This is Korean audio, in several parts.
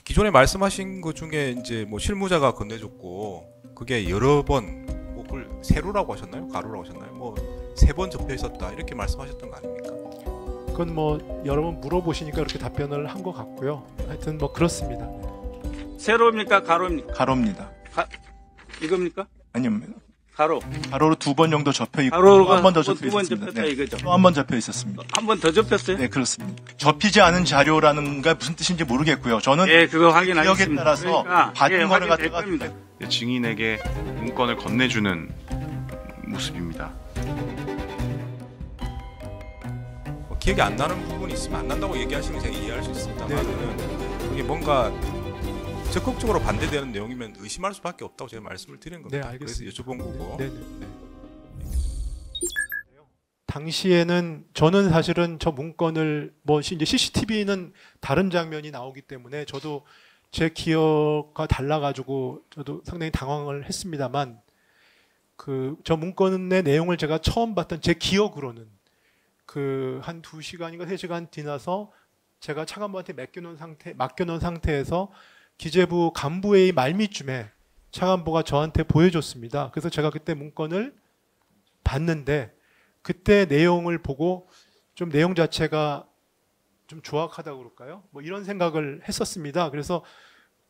기존에 말씀하신 것 중에 이제 뭐 실무자가 건네줬고 그게 여러 번 뭐 그걸 세로라고 하셨나요? 가로라고 하셨나요? 뭐 3번 접혀 있었다 이렇게 말씀하셨던 거 아닙니까? 그건 뭐 여러 번 물어보시니까 그렇게 답변을 한 것 같고요. 하여튼 뭐 그렇습니다. 세로입니까? 가로입니까? 가로입니다. 이겁니까? 아닙니다. 가로. 가로로 2번 정도 접혀 있고 가로가 한 번 더 두 접혀 번 있었습니다. 접혔다 이거죠. 또 한 번 접혀 있었습니다. 한 번 더 접혔어요? 네, 그렇습니다. 접히지 않은 자료라는 게 무슨 뜻인지 모르겠고요. 저는 예, 그거 확인하겠습니다. 기억에 따라서 그러니까, 받은 예, 거를 확인될 갖다가 겁니다. 증인에게 문건을 건네주는 모습입니다. 뭐 기억이 안 나는 부분이 있으면 안 난다고 얘기하시면 제가 이해할 수 있습니다만은 그게 뭔가 적극적으로 반대되는 내용이면 의심할 수밖에 없다고 제가 말씀을 드린 겁니다. 네, 알겠습니다. 그래서 여쭤본 거고. 네. 당시에는 저는 사실은 저 문건을 뭐 이제 CCTV는 다른 장면이 나오기 때문에 저도 제 기억과 달라가지고 저도 상당히 당황을 했습니다만 그 저 문건의 내용을 제가 처음 봤던 제 기억으로는 그 한 2시간인가 3시간 지나서 제가 차관부한테 맡겨놓은 상태에서 기재부 간부회의 말미쯤에 차관부가 저한테 보여줬습니다. 그래서 제가 그때 문건을 봤는데 그때 내용을 보고 좀 내용 자체가 좀 조악하다고 그럴까요? 뭐 이런 생각을 했었습니다. 그래서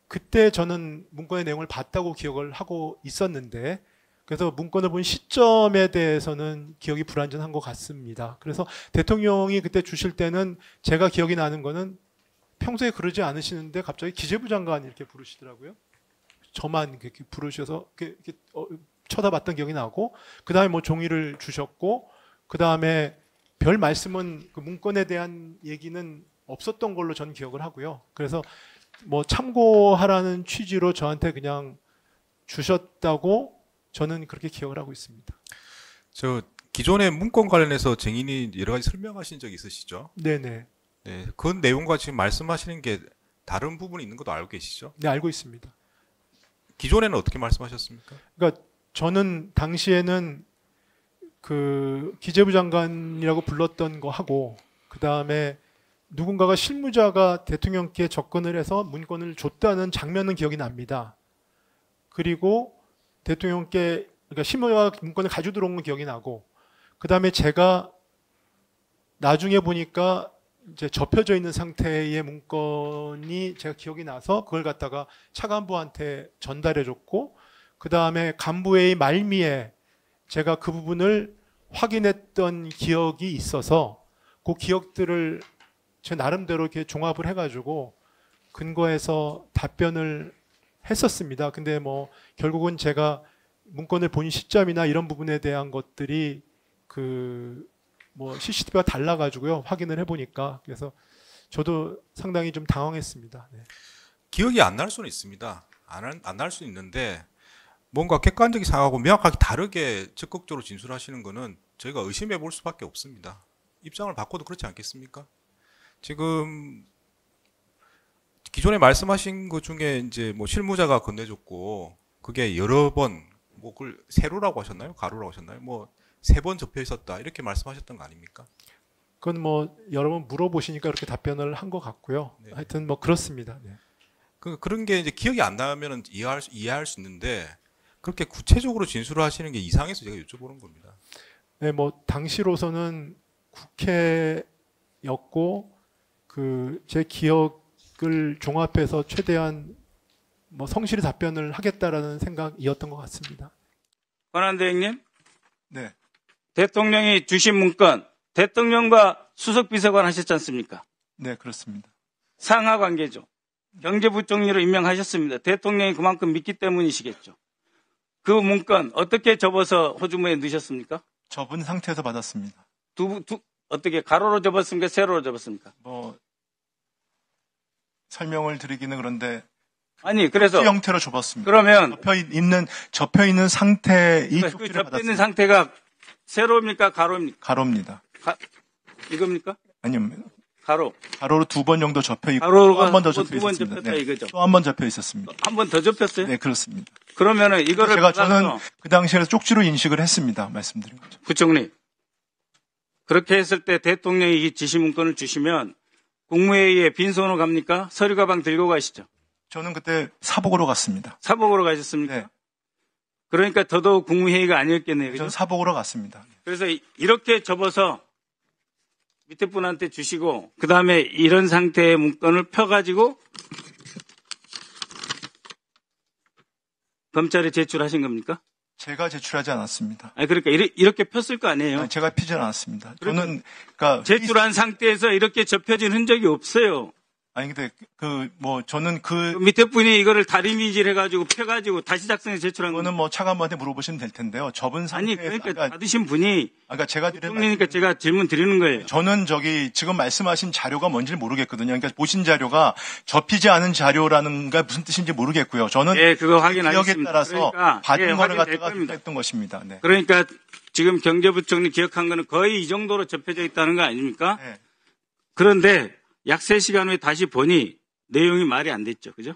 그때 저는 문건의 내용을 봤다고 기억을 하고 있었는데 그래서 문건을 본 시점에 대해서는 기억이 불완전한 것 같습니다. 그래서 대통령이 그때 주실 때는 제가 기억이 나는 거는 평소에 그러지 않으시는데 갑자기 기재부 장관 이렇게 부르시더라고요. 저만 이렇게 부르셔서 이렇게 쳐다봤던 기억이 나고 그 다음에 뭐 종이를 주셨고 그 다음에 별 말씀은 그 문건에 대한 얘기는 없었던 걸로 전 기억을 하고요. 그래서 뭐 참고하라는 취지로 저한테 그냥 주셨다고 저는 그렇게 기억을 하고 있습니다. 저 기존의 문건 관련해서 증인이 여러 가지 설명하신 적 있으시죠? 네네. 네, 그 내용과 지금 말씀하시는 게 다른 부분이 있는 것도 알고 계시죠? 네, 알고 있습니다. 기존에는 어떻게 말씀하셨습니까? 그러니까 저는 당시에는 그 기재부 장관이라고 불렀던 거 하고 그 다음에 누군가가 실무자가 대통령께 접근을 해서 문건을 줬다는 장면은 기억이 납니다. 그리고 대통령께 그러니까 실무자가 문건을 가지고 들어온 건 기억이 나고 그 다음에 제가 나중에 보니까 이제 접혀져 있는 상태의 문건이 제가 기억이 나서 그걸 갖다가 차관부한테 전달해줬고 그 다음에 간부회의 말미에 제가 그 부분을 확인했던 기억이 있어서 그 기억들을 제 나름대로 이렇게 종합을 해가지고 근거해서 답변을 했었습니다. 근데 뭐 결국은 제가 문건을 본 시점이나 이런 부분에 대한 것들이 그 뭐 CCTV가 달라가지고요 확인을 해보니까 그래서 저도 상당히 좀 당황했습니다. 네. 기억이 안 날 수는 있습니다. 안 날 수는 있는데 뭔가 객관적인 상황하고 명확하게 다르게 적극적으로 진술하시는 거는 저희가 의심해 볼 수밖에 없습니다. 입장을 바꿔도 그렇지 않겠습니까? 지금 기존에 말씀하신 것 중에 이제 뭐 실무자가 건네줬고 그게 여러 번 뭐 그걸 세로라고 하셨나요? 가로라고 하셨나요? 뭐 3번 접혀 있었다 이렇게 말씀하셨던 거 아닙니까? 그건 뭐 여러 번 물어보시니까 그렇게 답변을 한 것 같고요. 네. 하여튼 뭐 그렇습니다. 네. 그런 게 이제 기억이 안 나면은 이해할 수 있는데 그렇게 구체적으로 진술을 하시는 게 이상해서 제가 여쭤보는 겁니다. 네, 뭐 당시로서는 국회였고 그 제 기억을 종합해서 최대한 뭐 성실히 답변을 하겠다라는 생각이었던 것 같습니다. 권한대행님, 네, 대통령이 주신 문건, 대통령과 수석비서관 하셨지 않습니까? 네, 그렇습니다. 상하 관계죠. 경제부총리로 임명하셨습니다. 대통령이 그만큼 믿기 때문이시겠죠. 그 문건 어떻게 접어서 호주머니에 넣으셨습니까? 접은 상태에서 받았습니다. 어떻게 가로로 접었습니까? 세로로 접었습니까? 뭐 설명을 드리기는 그런데 아니 그래서 형태로 접었습니다. 그러면 접혀 있는 상태 이 그 쪽지를 접혀 있는 받았습니다. 상태가 세로입니까? 가로입니까? 가로입니다. 이겁니까? 아닙니다. 가로. 가로로 2번 정도 접혀 있고 가로가 한 번 더 두 접혀 번 있었습니다. 접혔다 이거죠. 또 한 번 접혀 있었습니다. 한 번 더 접혔어요? 네, 그렇습니다. 그러면은 이거를 저는 받아서 그 당시에 쪽지로 인식을 했습니다. 말씀드린 거죠. 부총리 그렇게 했을 때 대통령이 이 지시문건을 주시면 국무회의에 빈손으로 갑니까? 서류 가방 들고 가시죠. 저는 그때 사복으로 갔습니다. 사복으로 가셨습니까? 네. 그러니까 더더욱 국무회의가 아니었겠네요. 그죠? 저는 사복으로 갔습니다. 그래서 이렇게 접어서 밑에 분한테 주시고 그 다음에 이런 상태의 문건을 펴가지고 검찰에 제출하신 겁니까? 제가 제출하지 않았습니다. 아니 그러니까 이렇게 폈을 거 아니에요. 아니, 제가 피지 않았습니다. 그러니까 저는 그러니까 제출한 상태에서 이렇게 접혀진 흔적이 없어요. 아니 근데 저는 그 밑에 분이 이거를 다리미질 해가지고 펴가지고 다시 작성해 제출한 그거는 거는 뭐 차관한테 물어보시면 될 텐데요. 접은 아니 상태에서 그러니까 받으신 분이 아까 제가 드린 국정이니까 제가 질문 드리는 거예요. 저는 지금 말씀하신 자료가 뭔지를 모르겠거든요. 그러니까 보신 자료가 접히지 않은 자료라는 게 무슨 뜻인지 모르겠고요. 저는 예, 그거 기억에 확인하겠습니다. 따라서 그러니까, 받은 예, 거를 확인될 갖다가 겁니다. 했던 것입니다. 네. 그러니까 지금 경제부총리 기억한 거는 거의 이 정도로 접혀져 있다는 거 아닙니까? 네. 그런데 약 3시간 후에 다시 보니 내용이 말이 안 됐죠. 그죠?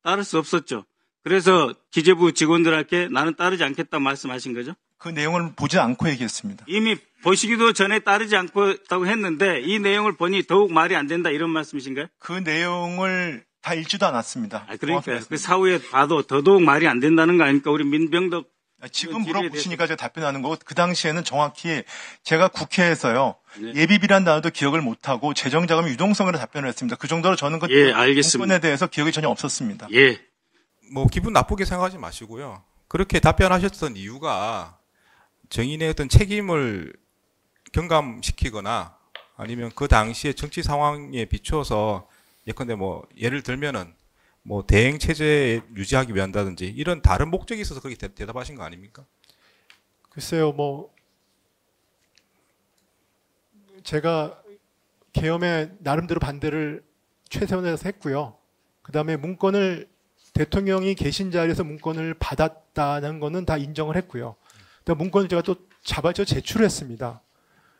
따를 수 없었죠. 그래서 기재부 직원들한테 나는 따르지 않겠다 말씀하신 거죠? 그 내용을 보지 않고 얘기했습니다. 이미 보시기도 전에 따르지 않고 했는데 이 내용을 보니 더욱 말이 안 된다 이런 말씀이신가요? 그 내용을 다 읽지도 않았습니다. 그러니까 그 사후에 봐도 더더욱 말이 안 된다는 거 아닙니까? 우리 민병덕 지금 물어보시니까 제가 답변하는 거고 그 당시에는 정확히 제가 국회에서요. 네. 예비비란 단어도 기억을 못하고 재정자금 유동성으로 답변을 했습니다. 그 정도로 저는 그 예, 알겠습니다. 문건에 대해서 기억이 전혀 없었습니다. 예. 뭐 기분 나쁘게 생각하지 마시고요. 그렇게 답변하셨던 이유가 정인의 어떤 책임을 경감시키거나 아니면 그 당시의 정치 상황에 비추어서 예컨대 뭐 예를 들면은 뭐 대행 체제 유지하기 위한다든지 이런 다른 목적이 있어서 그렇게 대답하신 거 아닙니까? 글쎄요, 뭐 제가 계엄에 나름대로 반대를 최선에서 했고요. 그 다음에 문건을 대통령이 계신 자리에서 문건을 받았다는 거는 다 인정을 했고요. 문건을 제가 또 자발적으로 제출했습니다.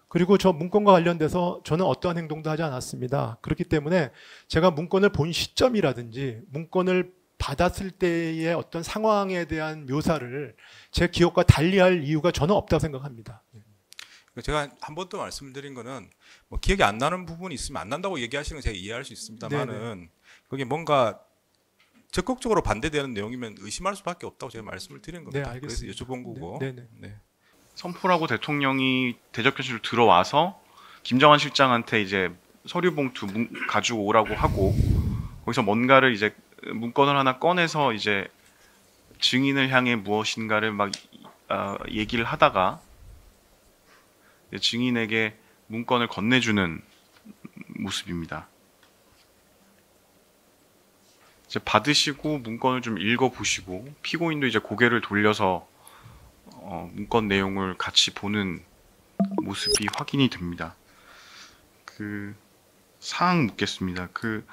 그리고 저 문건과 관련돼서 저는 어떠한 행동도 하지 않았습니다. 그렇기 때문에 제가 문건을 본 시점이라든지 문건을 받았을 때의 어떤 상황에 대한 묘사를 제 기억과 달리할 이유가 저는 없다고 생각합니다. 제가 한 번 더 말씀드린 거는 뭐 기억이 안 나는 부분이 있으면 안 난다고 얘기하시는 건 제가 이해할 수 있습니다만은 그게 뭔가 적극적으로 반대되는 내용이면 의심할 수밖에 없다고 제가 말씀을 드린 겁니다. 네, 알겠습니다. 그래서 여쭤본 거고. 네. 선포라고 대통령이 대접견실로 들어와서 김정한 실장한테 이제 서류 봉투 가지고 오라고 하고 거기서 뭔가를 이제 문건을 하나 꺼내서 이제 증인을 향해 무엇인가를 막 얘기를 하다가 증인에게 문건을 건네주는 모습입니다. 이제 받으시고 문건을 좀 읽어보시고 피고인도 이제 고개를 돌려서 문건 내용을 같이 보는 모습이 확인이 됩니다. 그 사항 묻겠습니다. 그